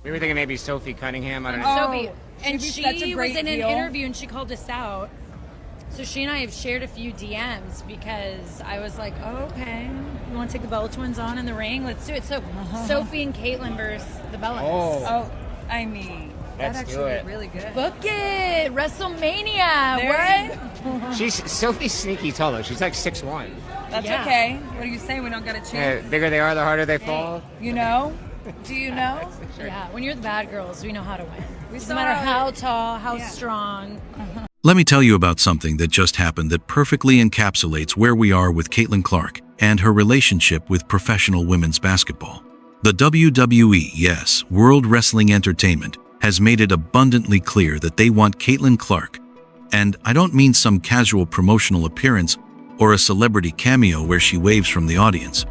We were thinking maybe Sophie Cunningham. I don't know. Sophie, and she was in an interview and she called us out. So she and I have shared a few DMs because I was like, oh, okay, you want to take the Bella Twins on in the ring? Let's do it. So Sophie and Caitlyn versus the Bellas. Oh, I mean, Let's that'd do actually it. be really good. Book it, WrestleMania. What? Sophie's sneaky tall though. She's like 6'1". That's Yeah. okay. What do you say? We don't got a chance. The bigger they are, the harder they fall. You know? Do you know? Sure. Yeah, when you're the bad girls, we know how to win. We Doesn't saw matter it. how tall, how Yeah. strong. Let me tell you about something that just happened that perfectly encapsulates where we are with Caitlin Clark and her relationship with professional women's basketball. The WWE, yes, World Wrestling Entertainment, has made it abundantly clear that they want Caitlin Clark, and I don't mean some casual promotional appearance or a celebrity cameo where she waves from the audience.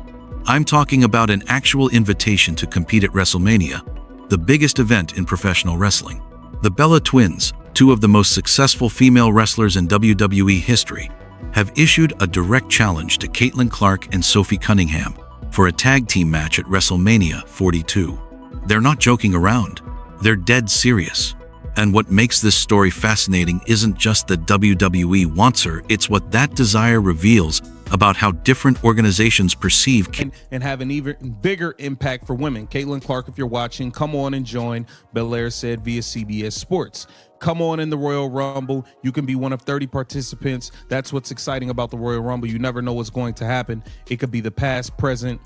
I'm talking about an actual invitation to compete at WrestleMania, the biggest event in professional wrestling. The Bella Twins, two of the most successful female wrestlers in WWE history, have issued a direct challenge to Caitlin Clark and Sophie Cunningham for a tag team match at WrestleMania 42. They're not joking around. They're dead serious. And what makes this story fascinating isn't just that WWE wants her, it's what that desire reveals about how different organizations perceive and have an even bigger impact for women. Caitlin Clark, if you're watching, come on and join, Belair said via CBS Sports. Come on in the Royal Rumble. You can be one of 30 participants. That's what's exciting about the Royal Rumble. You never know what's going to happen. It could be the past, present,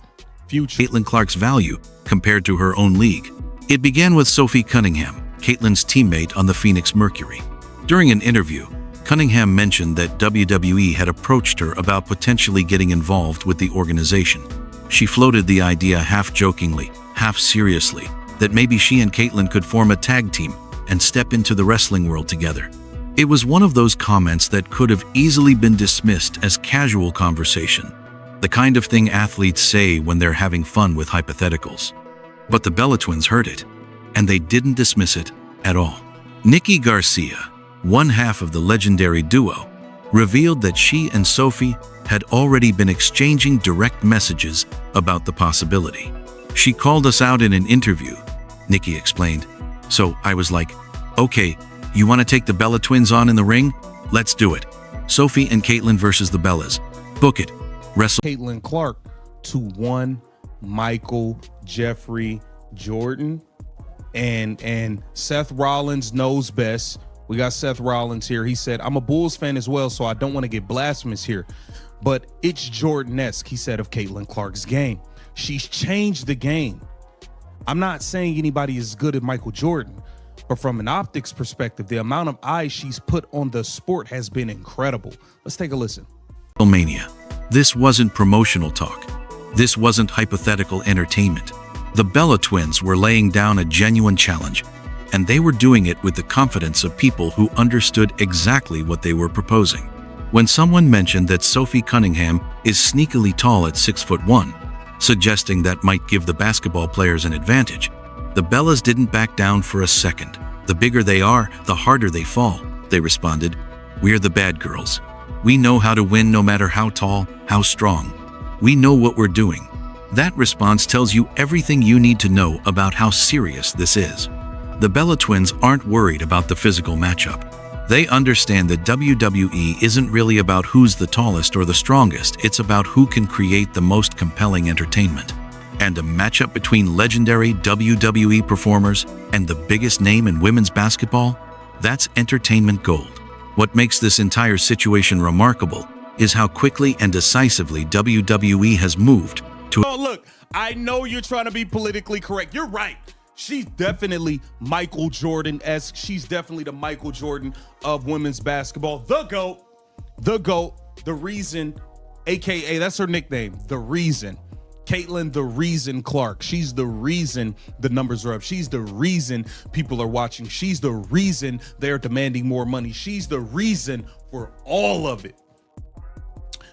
future. Caitlin Clark's value compared to her own league. It began with Sophie Cunningham, Caitlin's teammate on the Phoenix Mercury. During an interview, Cunningham mentioned that WWE had approached her about potentially getting involved with the organization. She floated the idea half-jokingly, half-seriously, that maybe she and Caitlin could form a tag team and step into the wrestling world together. It was one of those comments that could have easily been dismissed as casual conversation, the kind of thing athletes say when they're having fun with hypotheticals. But the Bella Twins heard it, and they didn't dismiss it at all. Nikki Garcia, one half of the legendary duo, revealed that she and Sophie had already been exchanging direct messages about the possibility. She called us out in an interview, Nikki explained. So I was like, okay, you want to take the Bella Twins on in the ring? Let's do it. Sophie and Caitlin versus the Bellas. Book it. Wrestle. Caitlin Clark to one Michael Jeffrey Jordan, and Seth Rollins knows best. We got Seth Rollins here. He said, I'm a Bulls fan as well, so I don't want to get blasphemous here, but it's Jordan-esque, he said, of Caitlin Clark's game. She's changed the game. I'm not saying anybody is good at Michael Jordan, but from an optics perspective, the amount of eyes she's put on the sport has been incredible. Let's take a listen. WrestleMania. This wasn't promotional talk. This wasn't hypothetical entertainment. The Bella Twins were laying down a genuine challenge, and they were doing it with the confidence of people who understood exactly what they were proposing. When someone mentioned that Sophie Cunningham is sneakily tall at 6'1", suggesting that might give the basketball players an advantage, the Bellas didn't back down for a second. The bigger they are, the harder they fall, they responded. We're the bad girls. We know how to win no matter how tall, how strong. We know what we're doing. That response tells you everything you need to know about how serious this is. The Bella Twins aren't worried about the physical matchup. They understand that WWE isn't really about who's the tallest or the strongest, it's about who can create the most compelling entertainment. And a matchup between legendary WWE performers and the biggest name in women's basketball? That's entertainment gold. What makes this entire situation remarkable is how quickly and decisively WWE has moved to— Oh, look, I know you're trying to be politically correct. You're right. She's definitely Michael Jordan-esque. She's definitely the Michael Jordan of women's basketball. The GOAT, the reason, AKA, that's her nickname, the reason. Caitlin, the reason Clark. She's the reason the numbers are up. She's the reason people are watching. She's the reason they're demanding more money. She's the reason for all of it.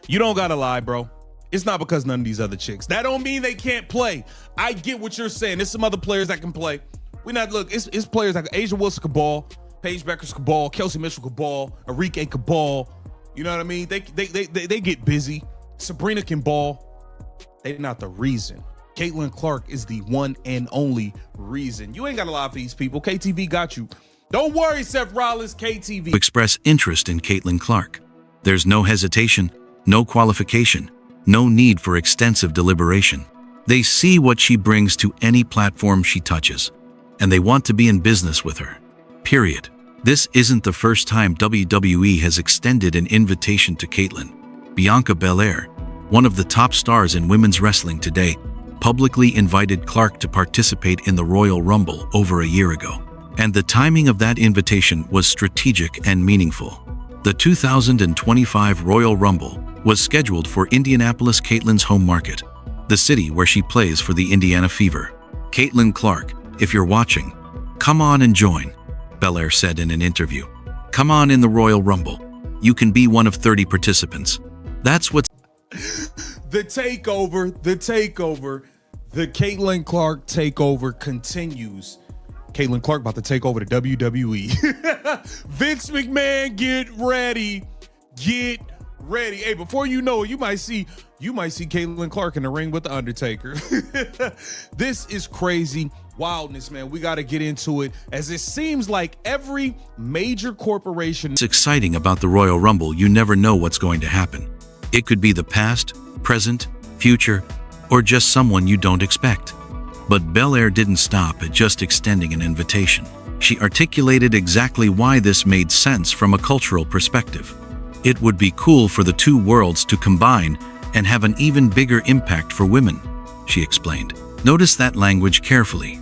You don't gotta lie, bro. It's not because none of these other chicks. That don't mean they can't play. I get what you're saying. There's some other players that can play. It's players like Asia Wilson could ball, Paige Beckers could ball, Kelsey Mitchell could ball, Enrique could ball. You know what I mean? They get busy. Sabrina can ball. They're not the reason. Caitlin Clark is the one and only reason. You ain't got to lie for these people. KTV got you. Don't worry, Seth Rollins, KTV. Express interest in Caitlin Clark. There's no hesitation, no qualification, no need for extensive deliberation. They see what she brings to any platform she touches, and they want to be in business with her. Period. This isn't the first time WWE has extended an invitation to Caitlin. Bianca Belair, one of the top stars in women's wrestling today, publicly invited Clark to participate in the Royal Rumble over a year ago. And the timing of that invitation was strategic and meaningful. The 2025 Royal Rumble was scheduled for Indianapolis, Caitlin's home market, the city where she plays for the Indiana Fever. Caitlin Clark, if you're watching, come on and join, Belair said in an interview. Come on in the Royal Rumble. You can be one of 30 participants. That's what's The takeover, the Caitlin Clark takeover continues. Caitlin Clark about to take over the WWE. Vince McMahon, get ready. Get ready. Hey, before you know it, you might see Caitlin Clark in the ring with the Undertaker. This is crazy wildness, man. We got to get into it, as it seems like every major corporation. What's exciting about the Royal Rumble, you never know what's going to happen. It could be the past, present, future, or just someone you don't expect. But Belair didn't stop at just extending an invitation. She articulated exactly why this made sense from a cultural perspective. It would be cool for the two worlds to combine and have an even bigger impact for women, she explained. Notice that language carefully.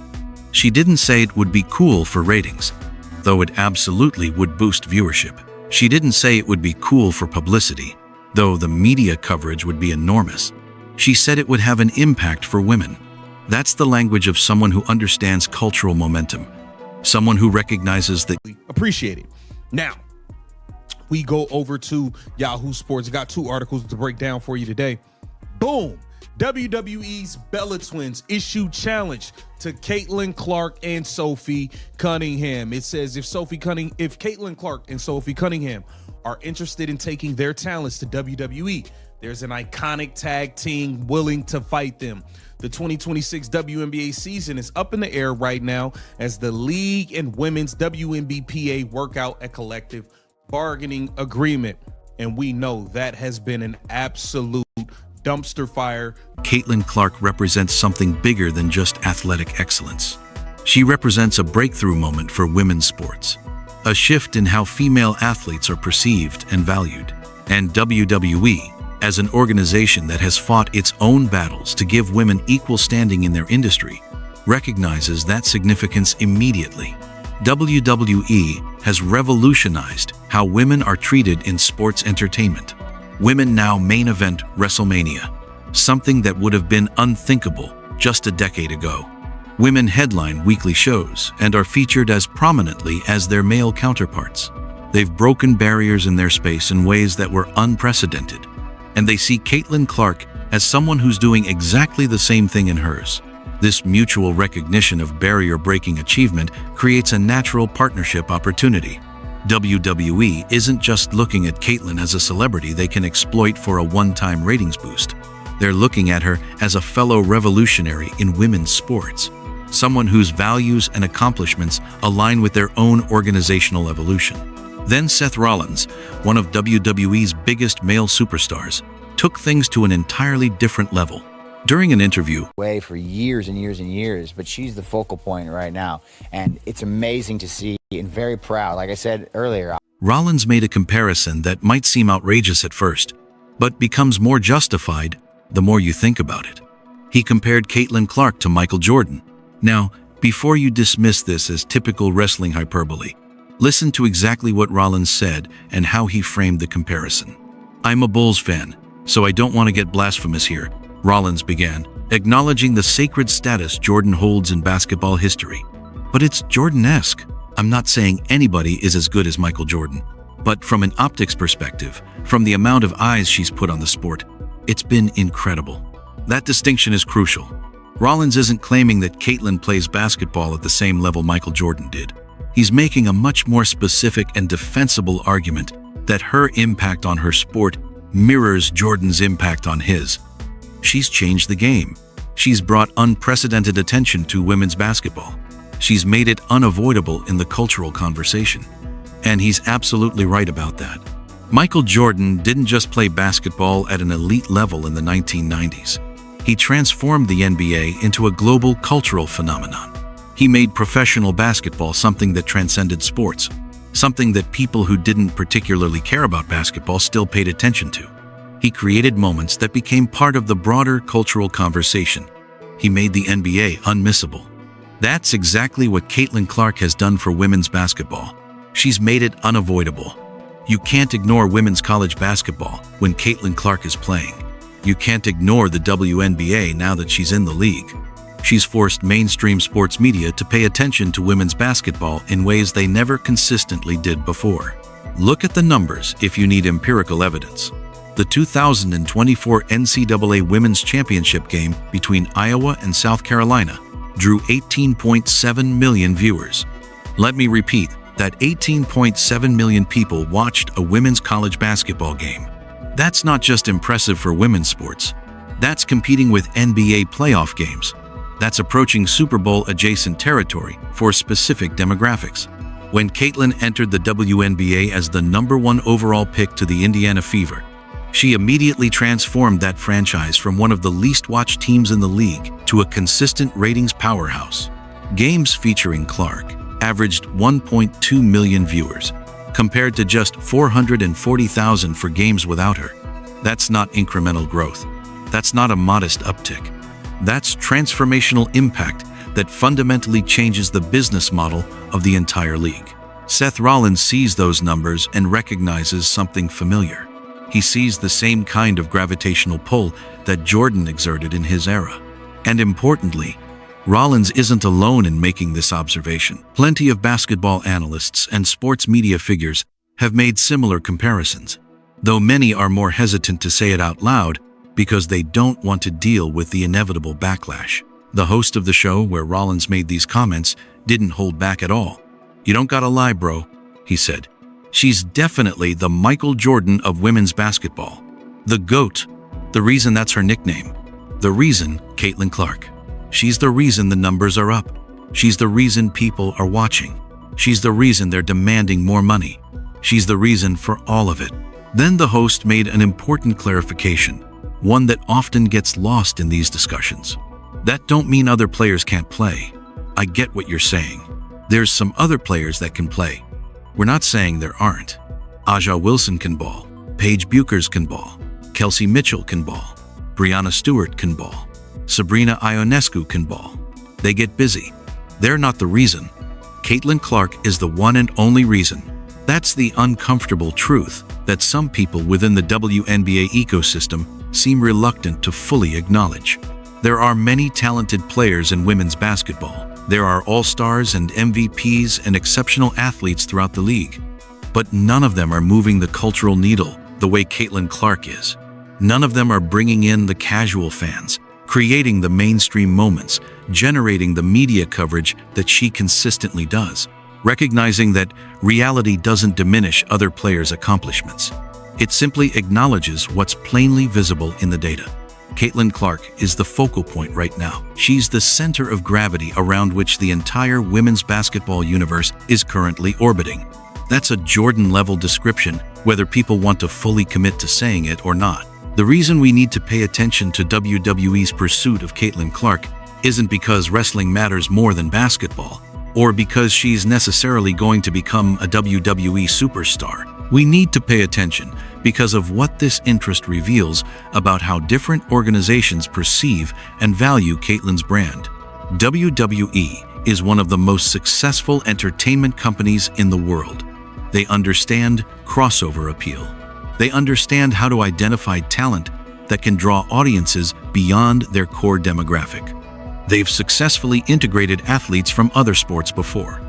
She didn't say it would be cool for ratings, though it absolutely would boost viewership. She didn't say it would be cool for publicity, though the media coverage would be enormous. She said it would have an impact for women. That's the language of someone who understands cultural momentum, someone who recognizes that. Appreciate it. Now, we go over to Yahoo Sports. Got two articles to break down for you today. Boom. WWE's Bella Twins issue challenge to Caitlin Clark and Sophie Cunningham. It says if Caitlin Clark and Sophie Cunningham are interested in taking their talents to WWE, there's an iconic tag team willing to fight them. The 2026 WNBA season is up in the air right now as the league and women's WNBPA work out a collective bargaining agreement. And we know that has been an absolute dumpster fire. Caitlin Clark represents something bigger than just athletic excellence. She represents a breakthrough moment for women's sports, a shift in how female athletes are perceived and valued. And WWE, as an organization that has fought its own battles to give women equal standing in their industry, recognizes that significance immediately. WWE has revolutionized how women are treated in sports entertainment. Women now main event WrestleMania, something that would have been unthinkable just a decade ago. Women headline weekly shows and are featured as prominently as their male counterparts. They've broken barriers in their space in ways that were unprecedented, and they see Caitlin Clark as someone who's doing exactly the same thing in hers. This mutual recognition of barrier-breaking achievement creates a natural partnership opportunity. WWE isn't just looking at Caitlin as a celebrity they can exploit for a one-time ratings boost. They're looking at her as a fellow revolutionary in women's sports, someone whose values and accomplishments align with their own organizational evolution. Then Seth Rollins, one of WWE's biggest male superstars, took things to an entirely different level. During an interview, way for years and years and years, but she's the focal point right now, and it's amazing to see and very proud. Like I said earlier, Rollins made a comparison that might seem outrageous at first, but becomes more justified the more you think about it. He compared Caitlin Clark to Michael Jordan. Now, before you dismiss this as typical wrestling hyperbole, listen to exactly what Rollins said and how he framed the comparison. "I'm a Bulls fan, so I don't want to get blasphemous here," Rollins began, acknowledging the sacred status Jordan holds in basketball history. "But it's Jordan-esque. I'm not saying anybody is as good as Michael Jordan, but from an optics perspective, from the amount of eyes she's put on the sport, it's been incredible." That distinction is crucial. Rollins isn't claiming that Caitlin plays basketball at the same level Michael Jordan did. He's making a much more specific and defensible argument that her impact on her sport mirrors Jordan's impact on his. She's changed the game. She's brought unprecedented attention to women's basketball. She's made it unavoidable in the cultural conversation. And he's absolutely right about that. Michael Jordan didn't just play basketball at an elite level in the 1990s. He transformed the NBA into a global cultural phenomenon. He made professional basketball something that transcended sports, something that people who didn't particularly care about basketball still paid attention to. He created moments that became part of the broader cultural conversation. He made the NBA unmissable. That's exactly what Caitlin Clark has done for women's basketball. She's made it unavoidable. You can't ignore women's college basketball when Caitlin Clark is playing. You can't ignore the WNBA now that she's in the league. She's forced mainstream sports media to pay attention to women's basketball in ways they never consistently did before. Look at the numbers if you need empirical evidence. The 2024 NCAA Women's Championship game between Iowa and South Carolina drew 18.7 million viewers. Let me repeat, that 18.7 million people watched a women's college basketball game. That's not just impressive for women's sports. That's competing with NBA playoff games. That's approaching Super Bowl adjacent territory for specific demographics. When Caitlin entered the WNBA as the #1 overall pick to the Indiana Fever, she immediately transformed that franchise from one of the least watched teams in the league to a consistent ratings powerhouse. Games featuring Clark averaged 1.2 million viewers, compared to just 440,000 for games without her. That's not incremental growth. That's not a modest uptick. That's transformational impact that fundamentally changes the business model of the entire league. Seth Rollins sees those numbers and recognizes something familiar. He sees the same kind of gravitational pull that Jordan exerted in his era. And importantly, Rollins isn't alone in making this observation. Plenty of basketball analysts and sports media figures have made similar comparisons, though many are more hesitant to say it out loud because they don't want to deal with the inevitable backlash. The host of the show where Rollins made these comments didn't hold back at all. "You don't gotta lie, bro," he said. "She's definitely the Michael Jordan of women's basketball. The GOAT. The reason that's her nickname. The reason Caitlin Clark. She's the reason the numbers are up. She's the reason people are watching. She's the reason they're demanding more money. She's the reason for all of it." Then the host made an important clarification, one that often gets lost in these discussions. "That don't mean other players can't play. I get what you're saying. There's some other players that can play. We're not saying there aren't. Aja Wilson can ball. Paige Buchers can ball. Kelsey Mitchell can ball. Brianna Stewart can ball. Sabrina Ionescu can ball. They get busy. They're not the reason. Caitlin Clark is the one and only reason." That's the uncomfortable truth that some people within the WNBA ecosystem seem reluctant to fully acknowledge. There are many talented players in women's basketball. There are all-stars and MVPs and exceptional athletes throughout the league. But none of them are moving the cultural needle the way Caitlin Clark is. None of them are bringing in the casual fans, creating the mainstream moments, generating the media coverage that she consistently does, recognizing that reality doesn't diminish other players' accomplishments. It simply acknowledges what's plainly visible in the data. Caitlin Clark is the focal point right now. She's the center of gravity around which the entire women's basketball universe is currently orbiting. That's a Jordan-level description, whether people want to fully commit to saying it or not. The reason we need to pay attention to WWE's pursuit of Caitlin Clark isn't because wrestling matters more than basketball, or because she's necessarily going to become a WWE superstar. We need to pay attention because of what this interest reveals about how different organizations perceive and value Caitlin's brand. WWE is one of the most successful entertainment companies in the world. They understand crossover appeal. They understand how to identify talent that can draw audiences beyond their core demographic. They've successfully integrated athletes from other sports before,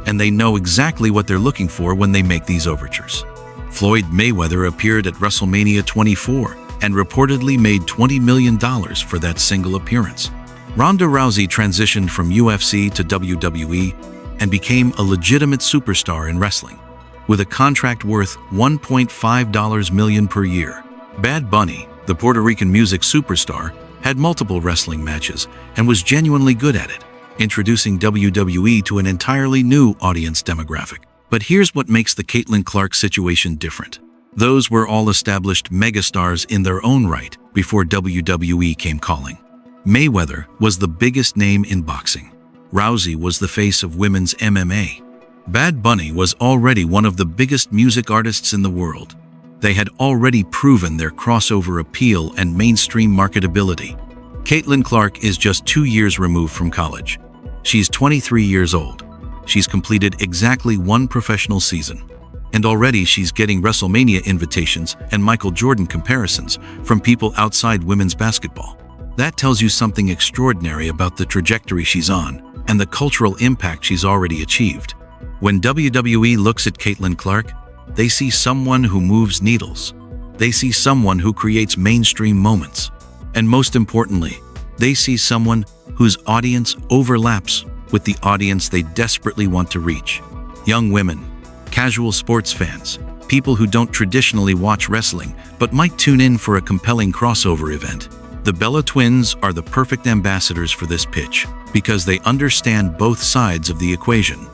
and they know exactly what they're looking for when they make these overtures. Floyd Mayweather appeared at WrestleMania 24 and reportedly made $20 million for that single appearance. Ronda Rousey transitioned from UFC to WWE and became a legitimate superstar in wrestling, with a contract worth $1.5 million per year. Bad Bunny, the Puerto Rican music superstar, had multiple wrestling matches, and was genuinely good at it, introducing WWE to an entirely new audience demographic. But here's what makes the Caitlin Clark situation different. Those were all established megastars in their own right before WWE came calling. Mayweather was the biggest name in boxing. Rousey was the face of women's MMA. Bad Bunny was already one of the biggest music artists in the world. They had already proven their crossover appeal and mainstream marketability. Caitlin Clark is just 2 years removed from college. She's 23 years old. She's completed exactly 1 professional season. And already she's getting WrestleMania invitations and Michael Jordan comparisons from people outside women's basketball. That tells you something extraordinary about the trajectory she's on and the cultural impact she's already achieved. When WWE looks at Caitlin Clark, they see someone who moves needles. They see someone who creates mainstream moments. And most importantly, they see someone whose audience overlaps with the audience they desperately want to reach. Young women, casual sports fans, people who don't traditionally watch wrestling but might tune in for a compelling crossover event. The Bella Twins are the perfect ambassadors for this pitch because they understand both sides of the equation.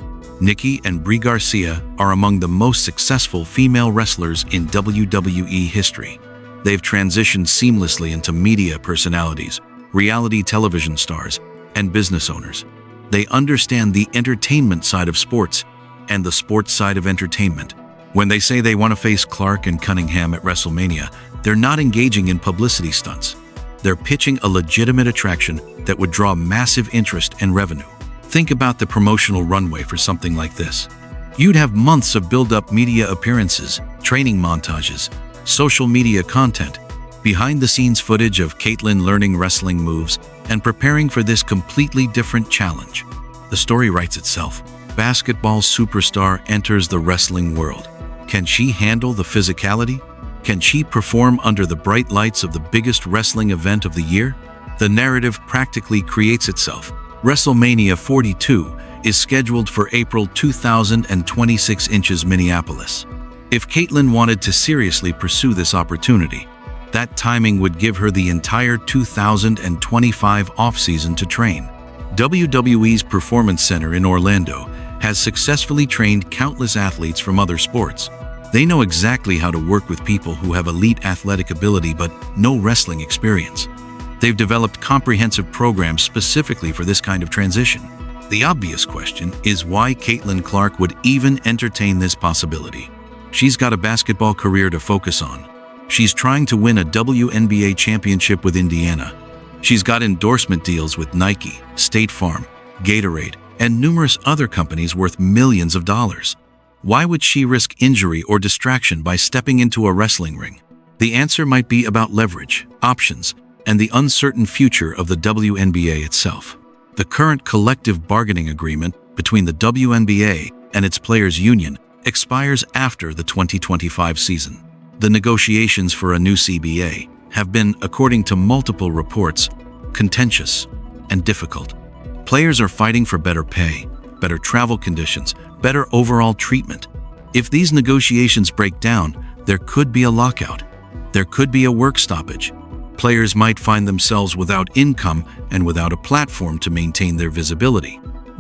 Nikki and Brie Garcia are among the most successful female wrestlers in WWE history. They've transitioned seamlessly into media personalities, reality television stars, and business owners. They understand the entertainment side of sports and the sports side of entertainment. When they say they want to face Clark and Cunningham at WrestleMania, they're not engaging in publicity stunts. They're pitching a legitimate attraction that would draw massive interest and revenue. Think about the promotional runway for something like this. You'd have months of build-up media appearances, training montages, social media content, behind-the-scenes footage of Caitlin learning wrestling moves and preparing for this completely different challenge. The story writes itself. Basketball superstar enters the wrestling world. Can she handle the physicality? Can she perform under the bright lights of the biggest wrestling event of the year? The narrative practically creates itself. WrestleMania 42 is scheduled for April 2026 in Minneapolis. If Caitlin wanted to seriously pursue this opportunity, that timing would give her the entire 2025 offseason to train. WWE's Performance Center in Orlando has successfully trained countless athletes from other sports. They know exactly how to work with people who have elite athletic ability but no wrestling experience. They've developed comprehensive programs specifically for this kind of transition. The obvious question is why Caitlin Clark would even entertain this possibility. She's got a basketball career to focus on. She's trying to win a WNBA championship with Indiana. She's got endorsement deals with Nike, State Farm, Gatorade, and numerous other companies worth millions of dollars. Why would she risk injury or distraction by stepping into a wrestling ring? The answer might be about leverage, options, and the uncertain future of the WNBA itself. The current collective bargaining agreement between the WNBA and its players' union expires after the 2025 season. The negotiations for a new CBA have been, according to multiple reports, contentious and difficult. Players are fighting for better pay, better travel conditions, better overall treatment. If these negotiations break down, there could be a lockout. There could be a work stoppage. Players might find themselves without income and without a platform to maintain their visibility.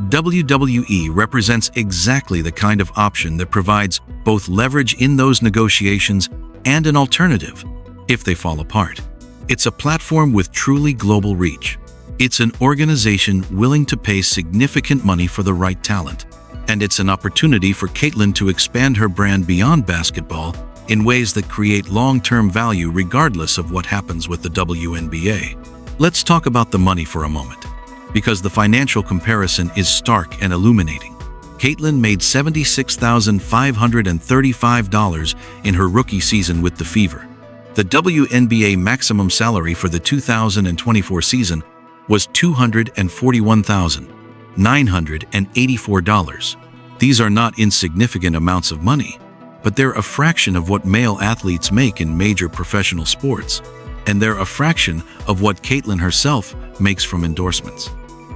WWE represents exactly the kind of option that provides both leverage in those negotiations and an alternative if they fall apart. It's a platform with truly global reach. It's an organization willing to pay significant money for the right talent. And it's an opportunity for Caitlin to expand her brand beyond basketball in ways that create long-term value regardless of what happens with the WNBA. Let's talk about the money for a moment, because the financial comparison is stark and illuminating. Caitlin made $76,535 in her rookie season with the Fever. The WNBA maximum salary for the 2024 season was $241,984. These are not insignificant amounts of money, but they're a fraction of what male athletes make in major professional sports, and they're a fraction of what Caitlin herself makes from endorsements.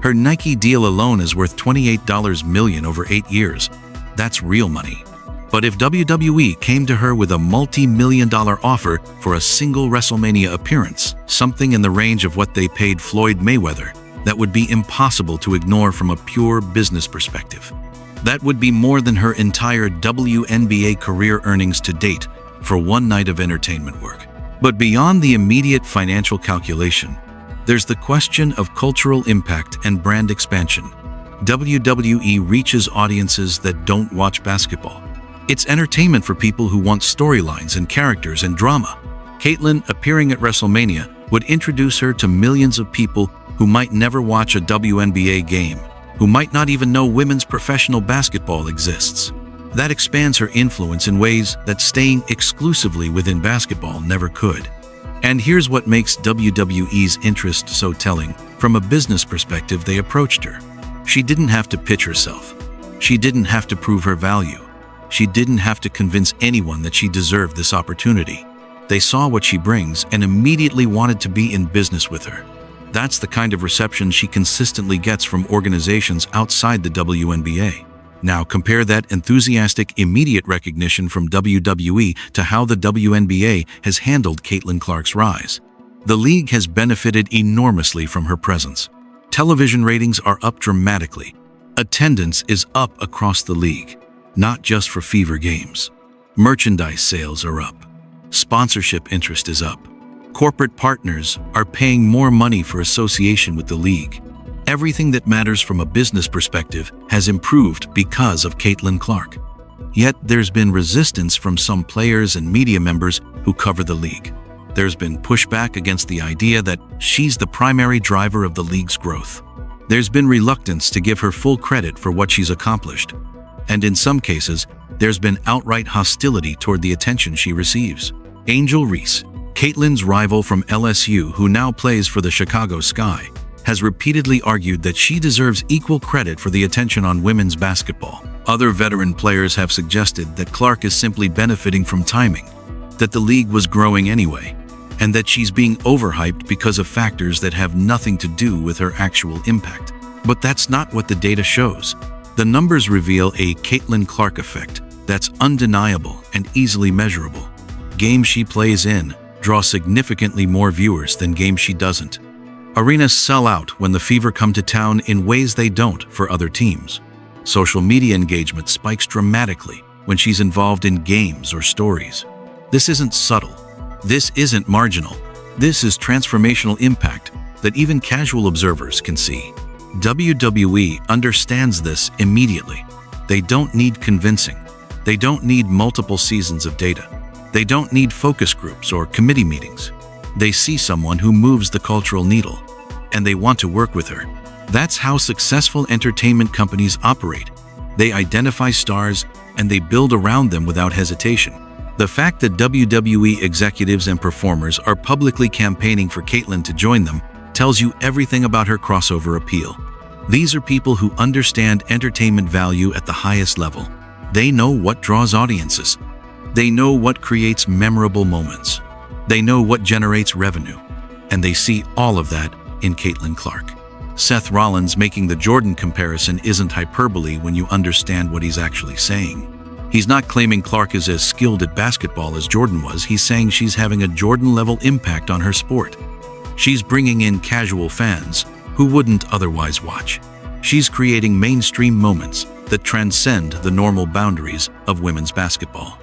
Her Nike deal alone is worth $28 million over 8 years. That's real money. But if WWE came to her with a multi-million-dollar offer for a single WrestleMania appearance, something in the range of what they paid Floyd Mayweather, that would be impossible to ignore from a pure business perspective. That would be more than her entire WNBA career earnings to date for one night of entertainment work. But beyond the immediate financial calculation, there's the question of cultural impact and brand expansion. WWE reaches audiences that don't watch basketball. It's entertainment for people who want storylines and characters and drama. Caitlyn appearing at WrestleMania would introduce her to millions of people who might never watch a WNBA game, who might not even know women's professional basketball exists. That expands her influence in ways that staying exclusively within basketball never could. And here's what makes WWE's interest so telling. From a business perspective, they approached her. She didn't have to pitch herself. She didn't have to prove her value. She didn't have to convince anyone that she deserved this opportunity. They saw what she brings and immediately wanted to be in business with her. That's the kind of reception she consistently gets from organizations outside the WNBA. Now compare that enthusiastic, immediate recognition from WWE to how the WNBA has handled Caitlyn Clark's rise. The league has benefited enormously from her presence. Television ratings are up dramatically. Attendance is up across the league, not just for fever games. Merchandise sales are up. Sponsorship interest is up. Corporate partners are paying more money for association with the league. Everything that matters from a business perspective has improved because of Caitlyn Clark. Yet there's been resistance from some players and media members who cover the league. There's been pushback against the idea that she's the primary driver of the league's growth. There's been reluctance to give her full credit for what she's accomplished. And in some cases, there's been outright hostility toward the attention she receives. Angel Reese, Caitlyn's rival from LSU who now plays for the Chicago Sky, has repeatedly argued that she deserves equal credit for the attention on women's basketball. Other veteran players have suggested that Clark is simply benefiting from timing, that the league was growing anyway, and that she's being overhyped because of factors that have nothing to do with her actual impact. But that's not what the data shows. The numbers reveal a Caitlyn Clark effect that's undeniable and easily measurable. Games she plays in draw significantly more viewers than games she doesn't. Arenas sell out when the Fever come to town in ways they don't for other teams. Social media engagement spikes dramatically when she's involved in games or stories. This isn't subtle. This isn't marginal. This is transformational impact that even casual observers can see. WWE understands this immediately. They don't need convincing. They don't need multiple seasons of data. They don't need focus groups or committee meetings. They see someone who moves the cultural needle, and they want to work with her. That's how successful entertainment companies operate. They identify stars and they build around them without hesitation. The fact that WWE executives and performers are publicly campaigning for Caitlyn to join them tells you everything about her crossover appeal. These are people who understand entertainment value at the highest level. They know what draws audiences. They know what creates memorable moments. They know what generates revenue. And they see all of that in Caitlyn Clark. Seth Rollins making the Jordan comparison isn't hyperbole when you understand what he's actually saying. He's not claiming Clark is as skilled at basketball as Jordan was. He's saying she's having a Jordan-level impact on her sport. She's bringing in casual fans who wouldn't otherwise watch. She's creating mainstream moments that transcend the normal boundaries of women's basketball.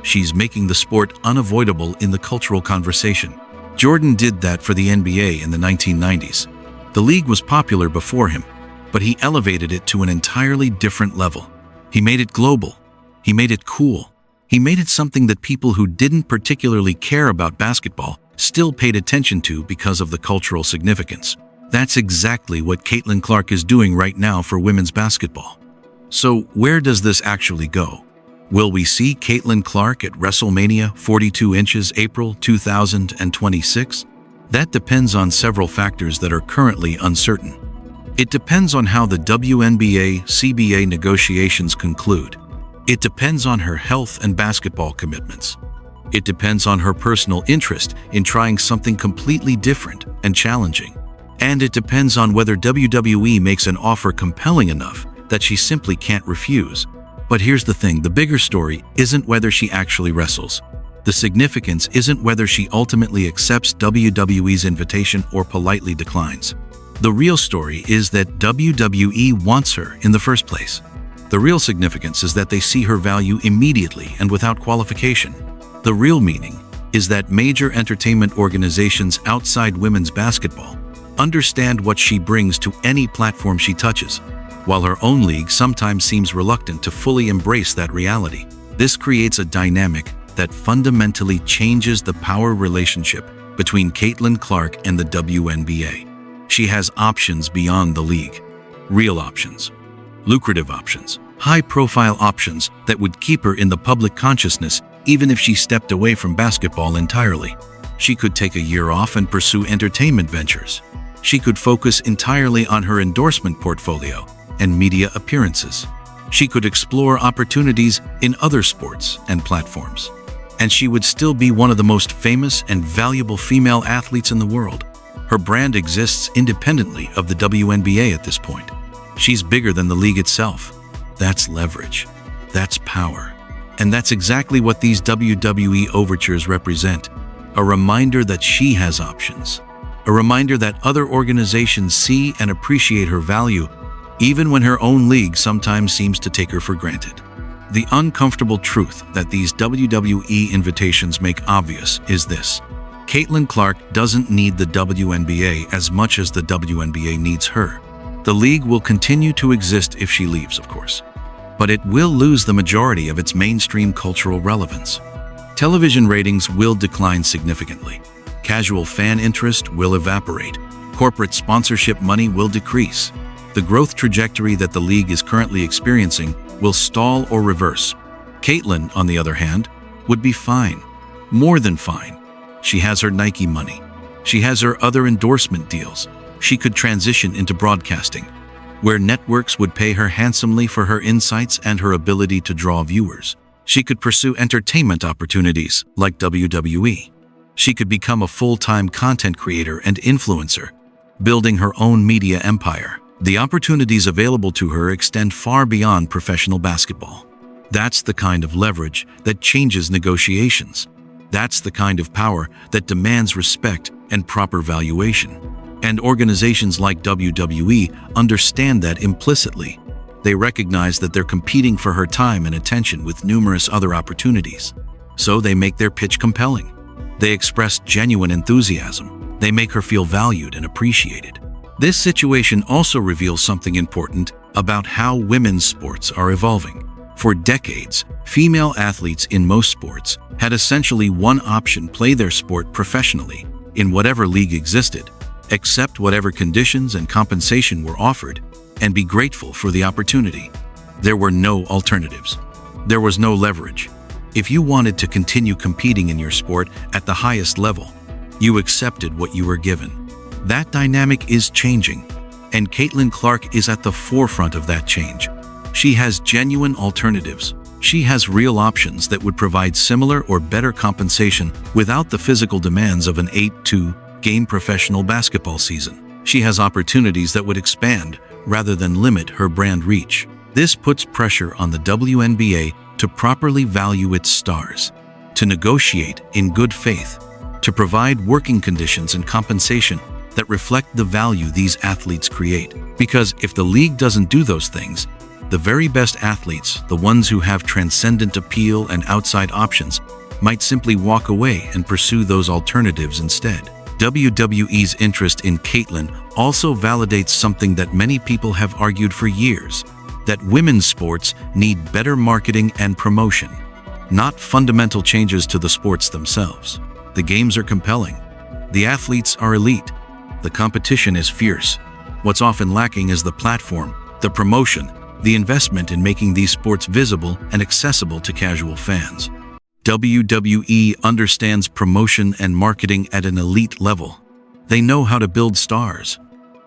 She's making the sport unavoidable in the cultural conversation. Jordan did that for the NBA in the 1990s. The league was popular before him, but he elevated it to an entirely different level. He made it global. He made it cool. He made it something that people who didn't particularly care about basketball still paid attention to because of the cultural significance. That's exactly what Caitlyn Clark is doing right now for women's basketball. So where does this actually go? Will we see Caitlyn Clark at WrestleMania 42 inches April 2026? That depends on several factors that are currently uncertain. It depends on how the WNBA-CBA negotiations conclude. It depends on her health and basketball commitments. It depends on her personal interest in trying something completely different and challenging. And it depends on whether WWE makes an offer compelling enough that she simply can't refuse. But here's the thing, the bigger story isn't whether she actually wrestles. The significance isn't whether she ultimately accepts WWE's invitation or politely declines. The real story is that WWE wants her in the first place. The real significance is that they see her value immediately and without qualification. The real meaning is that major entertainment organizations outside women's basketball understand what she brings to any platform she touches, while her own league sometimes seems reluctant to fully embrace that reality. This creates a dynamic that fundamentally changes the power relationship between Caitlin Clark and the WNBA. She has options beyond the league. Real options. Lucrative options. High-profile options that would keep her in the public consciousness even if she stepped away from basketball entirely. She could take a year off and pursue entertainment ventures. She could focus entirely on her endorsement portfolio and media appearances. She could explore opportunities in other sports and platforms. And she would still be one of the most famous and valuable female athletes in the world. Her brand exists independently of the WNBA at this point. She's bigger than the league itself. That's leverage. That's power. And that's exactly what these WWE overtures represent. A reminder that she has options. A reminder that other organizations see and appreciate her value, even when her own league sometimes seems to take her for granted. The uncomfortable truth that these WWE invitations make obvious is this. Caitlin Clark doesn't need the WNBA as much as the WNBA needs her. The league will continue to exist if she leaves, of course, but it will lose the majority of its mainstream cultural relevance. Television ratings will decline significantly. Casual fan interest will evaporate. Corporate sponsorship money will decrease. The growth trajectory that the league is currently experiencing will stall or reverse. Caitlin, on the other hand, would be fine. More than fine. She has her Nike money. She has her other endorsement deals. She could transition into broadcasting, where networks would pay her handsomely for her insights and her ability to draw viewers. She could pursue entertainment opportunities like WWE. She could become a full-time content creator and influencer, building her own media empire. The opportunities available to her extend far beyond professional basketball. That's the kind of leverage that changes negotiations. That's the kind of power that demands respect and proper valuation. And organizations like WWE understand that implicitly. They recognize that they're competing for her time and attention with numerous other opportunities. So they make their pitch compelling. They express genuine enthusiasm. They make her feel valued and appreciated. This situation also reveals something important about how women's sports are evolving. For decades, female athletes in most sports had essentially one option: play their sport professionally, in whatever league existed, accept whatever conditions and compensation were offered, and be grateful for the opportunity. There were no alternatives. There was no leverage. If you wanted to continue competing in your sport at the highest level, you accepted what you were given. That dynamic is changing, and Caitlin Clark is at the forefront of that change. She has genuine alternatives. She has real options that would provide similar or better compensation without the physical demands of an 8-2-game professional basketball season. She has opportunities that would expand rather than limit her brand reach. This puts pressure on the WNBA to properly value its stars, to negotiate in good faith, to provide working conditions and compensation that reflect the value these athletes create. Because if the league doesn't do those things, the very best athletes, the ones who have transcendent appeal and outside options, might simply walk away and pursue those alternatives instead. WWE's interest in Caitlin also validates something that many people have argued for years, that women's sports need better marketing and promotion, not fundamental changes to the sports themselves. The games are compelling. The athletes are elite. The competition is fierce. What's often lacking is the platform, the promotion, the investment in making these sports visible and accessible to casual fans. WWE understands promotion and marketing at an elite level. They know how to build stars.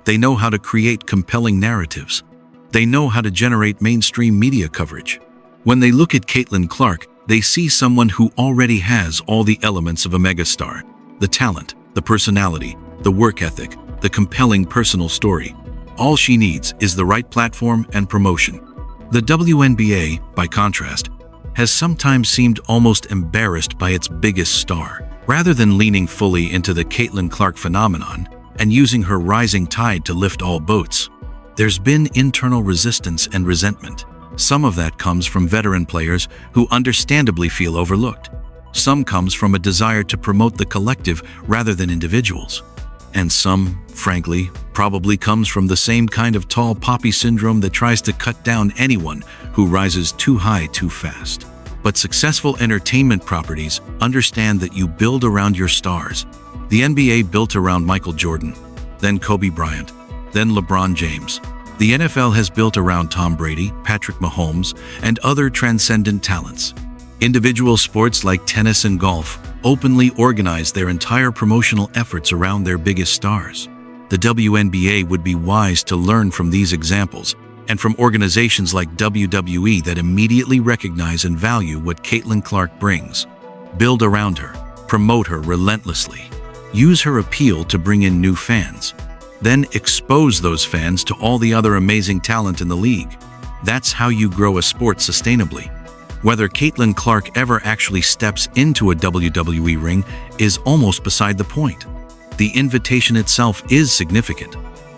They know how to create compelling narratives. They know how to generate mainstream media coverage. When they look at Caitlin Clark, they see someone who already has all the elements of a megastar: the talent, the personality, the work ethic, the compelling personal story. All she needs is the right platform and promotion. The WNBA, by contrast, has sometimes seemed almost embarrassed by its biggest star. Rather than leaning fully into the Caitlin Clark phenomenon and using her rising tide to lift all boats, there's been internal resistance and resentment. Some of that comes from veteran players who understandably feel overlooked. Some comes from a desire to promote the collective rather than individuals. And some, frankly, probably comes from the same kind of tall poppy syndrome that tries to cut down anyone who rises too high too fast. But successful entertainment properties understand that you build around your stars. The NBA built around Michael Jordan, then Kobe Bryant, then LeBron James. The NFL has built around Tom Brady, Patrick Mahomes, and other transcendent talents. Individual sports like tennis and golf openly organize their entire promotional efforts around their biggest stars. The WNBA would be wise to learn from these examples and from organizations like WWE that immediately recognize and value what Caitlin Clark brings. Build around her, promote her relentlessly, use her appeal to bring in new fans, then expose those fans to all the other amazing talent in the league. That's how you grow a sport sustainably. Whether Caitlin Clark ever actually steps into a WWE ring is almost beside the point. The invitation itself is significant.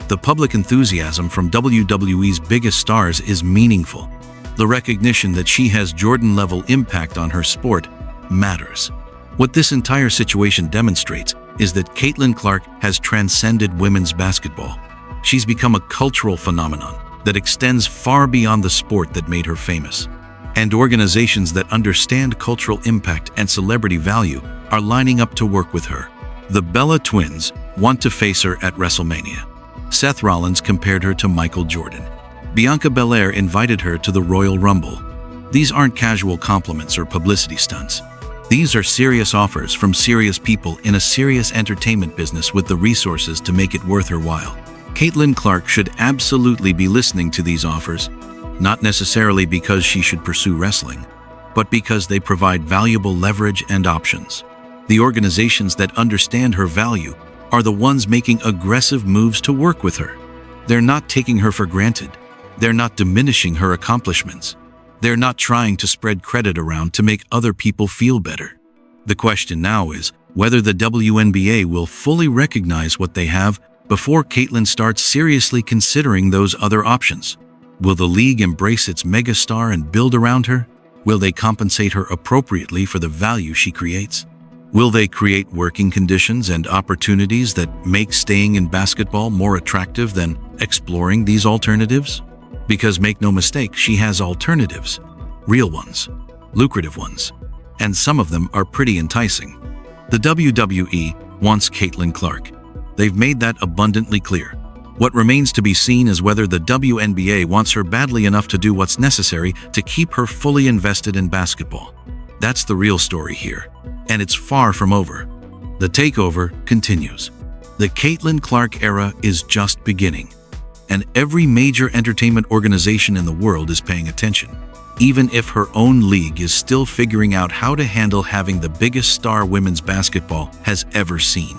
The public enthusiasm from WWE's biggest stars is meaningful. The recognition that she has Jordan-level impact on her sport matters. What this entire situation demonstrates is that Caitlin Clark has transcended women's basketball. She's become a cultural phenomenon that extends far beyond the sport that made her famous. And organizations that understand cultural impact and celebrity value are lining up to work with her. The Bella twins want to face her at WrestleMania. Seth Rollins compared her to Michael Jordan. Bianca Belair invited her to the Royal Rumble. These aren't casual compliments or publicity stunts. These are serious offers from serious people in a serious entertainment business with the resources to make it worth her while. Caitlin Clark should absolutely be listening to these offers, not necessarily because she should pursue wrestling, but because they provide valuable leverage and options. The organizations that understand her value are the ones making aggressive moves to work with her. They're not taking her for granted. They're not diminishing her accomplishments. They're not trying to spread credit around to make other people feel better. The question now is whether the WNBA will fully recognize what they have before Caitlin starts seriously considering those other options. Will the league embrace its megastar and build around her? Will they compensate her appropriately for the value she creates? Will they create working conditions and opportunities that make staying in basketball more attractive than exploring these alternatives? Because make no mistake, she has alternatives. Real ones, lucrative ones, and some of them are pretty enticing. The WWE wants Caitlin Clark. They've made that abundantly clear. What remains to be seen is whether the WNBA wants her badly enough to do what's necessary to keep her fully invested in basketball. That's the real story here, and it's far from over. The takeover continues. The Caitlin Clark era is just beginning, and every major entertainment organization in the world is paying attention, even if her own league is still figuring out how to handle having the biggest star women's basketball has ever seen.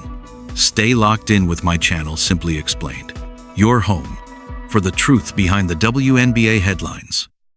Stay locked in with my channel, Simply Explained, your home for the truth behind the WNBA headlines.